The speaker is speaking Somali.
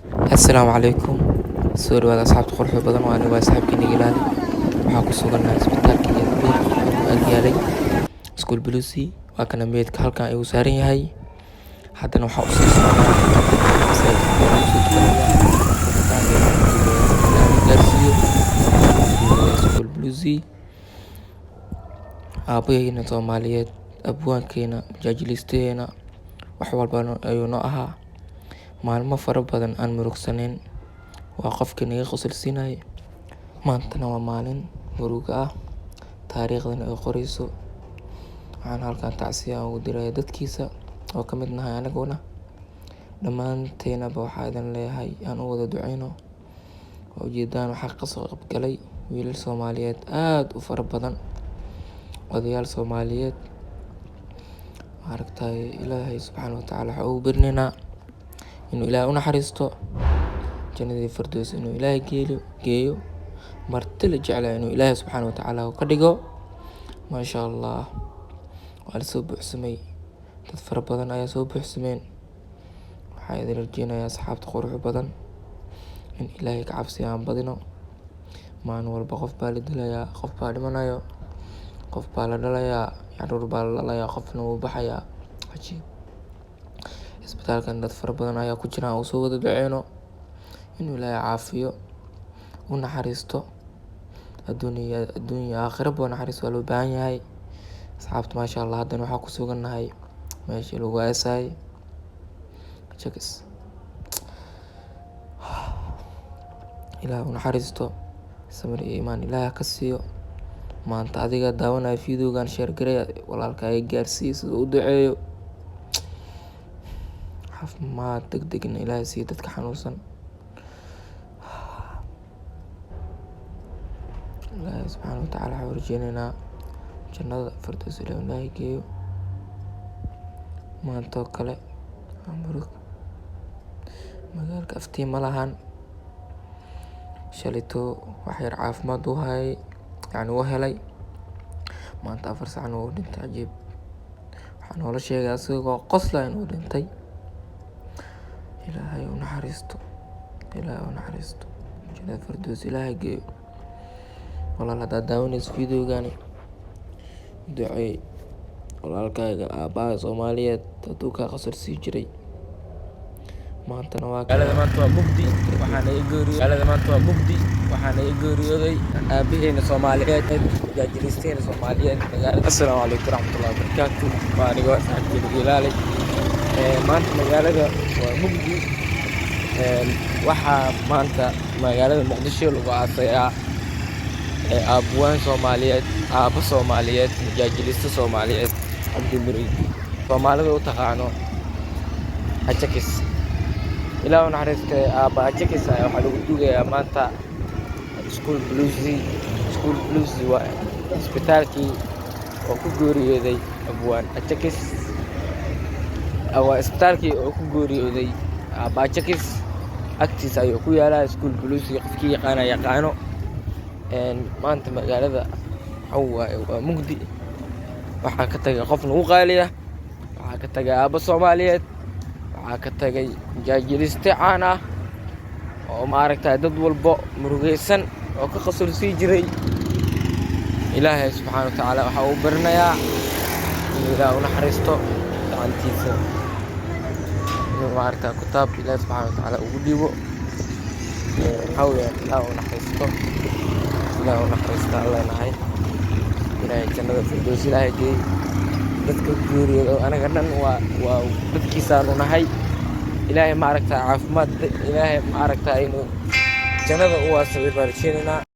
Assalaamu calaykum. Soo dhawaada asxaabta quruxda badan waa aniga saaxiibkiina Gilaani. Waxaan ku suganahay isbitaalka Galbeed oo agyaalay School Bluesy. Waa kana meydka halkan ayuu saaran yahay. Haddana waxaa u sii socdaa masaajidka oo lagu soo tukanayaa. Ilaahay gaarsiiyo School Bluesy. Aabaheena Soomaaliyeed, abwaankeena, majaajilisteena, wax walba ayuu noo ahaa. Maalmo fara badan aan murugsaneyn waa qofkii naga qosolsiinayay. Maantana waa maalin murugo ah, taariikhdana ay qorayso. Waxaan halkan tacsiya ugu dirayaa dadkiisa oo ka mid nahay anaguna. Dhammaanteenaba waxaa idin leeyahay aan u wada duceyno. Ujeedaan waxaa ka soo qaybgalay wiilal Soomaaliyeed aad u fara badan, odayaal Soomaaliyeed. Ilaahay subxaanahu wa tacaala waxaa ugu barinaynaa inuu Ilaahay u naxariisto, jannadii Firdaws inuu Ilaahay geeyo, marti la jecel yahay inuu Ilaahay subxaanahu wa tacaala ka dhigo. Maasha Allah, waa la soo buuxsamay, dad fara badan ayaa soo buuxsameen. Waxaa idin rajeynayaa asxaabta quruxda badan in Ilaahay ka cabsi aan badino. Maalin walba qof baa la dilayaa, qof baa dhimanayo, qof baa la dhalayaa, caruur baa la dhalayaa, qofna wuu baxayaa. Cajiib. Isbitaalkan dad fara badan ayaa ku jira oo soo wada duceyno inuu Ilaahay caafiyo, u naxariisto. Adduunya aakhiraba waa naxariis waa loo baahan yahay. Asxaabta maasha Allah, haddana waxaa ku sugannahay meeshii lagu aasayay Chakis. Ilaahay u naxariisto, samir iyo iimaan Ilaahay ka siiyo. Maanta adiga daawanaya fiidiyowgan share gareeya, walaalka ay gaarsiiyo sida uu duceeyo. Caafimaad degdegna Ilaahay siiyo dadka xanuunsan. Ilaahay subxaanahu wa tacaala waxaan rajeynaynaa jannada Firdaws Ilaahay geeyo. Maantoo kale waa murug, magaalka aftiin ma lahan. Shalito wax yar caafimaad u hayay, uu helay. Maanta 4 saac uu dhintay. Cajiib. Waxaa noola sheegay asagoo qosla inuu dhintay. Ilaahay u naxariisto, Ilaahay u naxariisto, jannada Firdaws Ilaahay geeyo. Walaal haddaad daawanayso fiidiyowgani, duceey walaalkaaga aabbaha Soomaaliyeed hadduu kaa qosolsii jiray. Maantana waa maanta waa mugdi waxaana i geeriyooday aabaheena Soomaaliyeed, majaajilisteena Soomaaliyeed magaalada. Assalaamu calaykum waraxmatullaahi wabarakaatu. Waa aniga saaxiibkeena Gilaani. Maanta magaalada waa mugdi. Waxaa maanta magaalada Muqdisho lagu aasayaa abwaan Soomaaliyeed, aabba Soomaaliyeed, majaajiliste Soomaaliyeed, Cabdi Muriid. Soomaalida u taqaano Chakis. Ilaahay u naxariistay aabba Chakis ayaa waxaa lagu duugayaa maanta School Bluesy. School Bluesy waa isbitaalkii oo ku geeriyooday abwaan Chakis. Waa isbitaalkii oo ku geeriyooday aabba Chakis. Agtiisa ayuu ku yaalaa School Bluesy, qofkii yaqaano. Maanta magaalada waa mugdi. Waxaa ka tagay qof nagu qaaliya, waxaa ka tagay aabba Soomaaliyeed, waxaa ka tagay majaajiliste caan ah oo dad walba murugaysan oo ka qosolsii jiray. Ilaahay subxaanahu wa tacaala waxaa uu barinayaa inuu Ilaahay u naxariisto, gacantiisa inuu kitaab Ilaahay subxaanahu wa tacaala ugu dhiibo. Waxaa weeyaan Ilaahay u naxariisto, Ilaahay u naxariisto aan leenahay. Ilaahay jannada Firdaws Ilaahay geeyo. Dadka geeriyooda anaga dhan waa dadkiisaanu nahay. Ilaahay caafimaad, Ilaahay inuu jannada u waasiciyo baan rajeynaynaa.